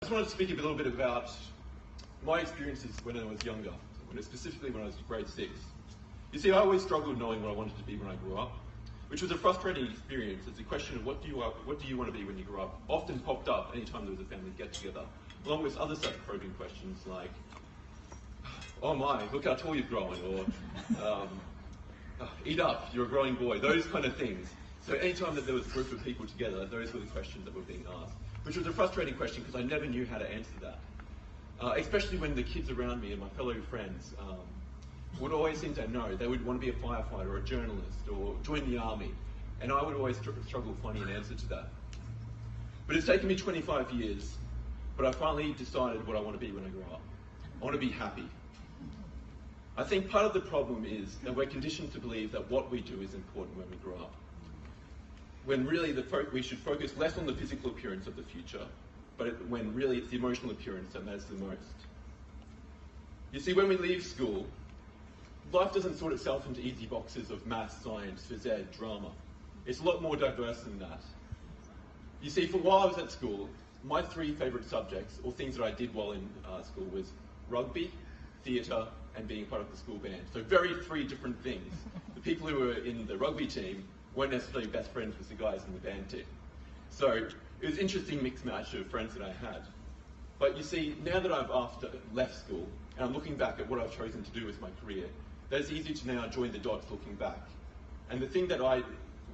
I just wanted to speak a little bit about my experiences when I was younger, specifically when I was grade 6. You see, I always struggled knowing what I wanted to be when I grew up, which was a frustrating experience, as the question of what do you want to be when you grow up often popped up anytime there was a family get-together, along with other such probing questions like, oh my, look how tall you've grown, or eat up, you're a growing boy, those kind of things. So anytime that there was a group of people together, those were the questions that were being asked, which was a frustrating question because I never knew how to answer that. Especially when the kids around me and my fellow friends would always seem to know. They would want to be a firefighter or a journalist or join the army, and I would always struggle finding an answer to that. But it's taken me 25 years, but I finally decided what I want to be when I grow up. I want to be happy. I think part of the problem is that we're conditioned to believe that what we do is important when we grow up, when really we should focus less on the physical appearance of the future, but when really it's the emotional appearance that matters the most. You see, when we leave school, life doesn't sort itself into easy boxes of maths, science, phys ed, drama. It's a lot more diverse than that. You see, for while I was at school, my 3 favourite subjects, or things that I did while in school, was rugby, theatre, and being part of the school band. So 3 different things. The people who were in the rugby team weren't necessarily best friends with the guys in the band team. So it was an interesting mixed match of friends that I had. But you see, now that I've left school, and I'm looking back at what I've chosen to do with my career, that it's easy to now join the dots looking back. And the thing that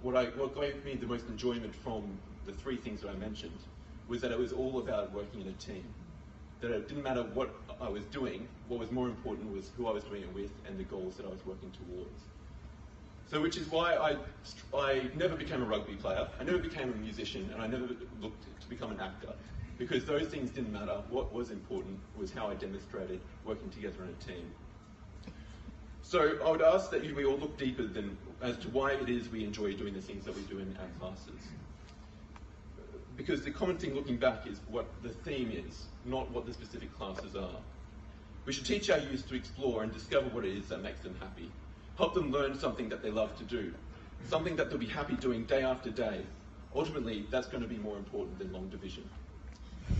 what gave me the most enjoyment from the 3 things that I mentioned was that it was all about working in a team. That it didn't matter what I was doing, what was more important was who I was doing it with and the goals that I was working towards. So which is why I never became a rugby player, I never became a musician, and I never looked to become an actor, because those things didn't matter. What was important was how I demonstrated working together in a team. So I would ask that we all look deeper as to why it is we enjoy doing the things that we do in our classes. Because the common thing looking back is what the theme is, not what the specific classes are. We should teach our youth to explore and discover what it is that makes them happy. Help them learn something that they love to do, something that they'll be happy doing day after day. Ultimately, that's going to be more important than long division.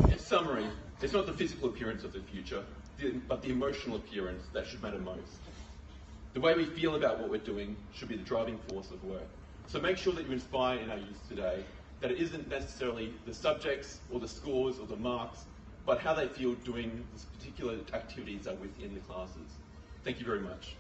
In summary, it's not the physical appearance of the future, but the emotional appearance that should matter most. The way we feel about what we're doing should be the driving force of work. So make sure that you inspire in our youth today that it isn't necessarily the subjects or the scores or the marks, but how they feel doing the particular activities that are within the classes. Thank you very much.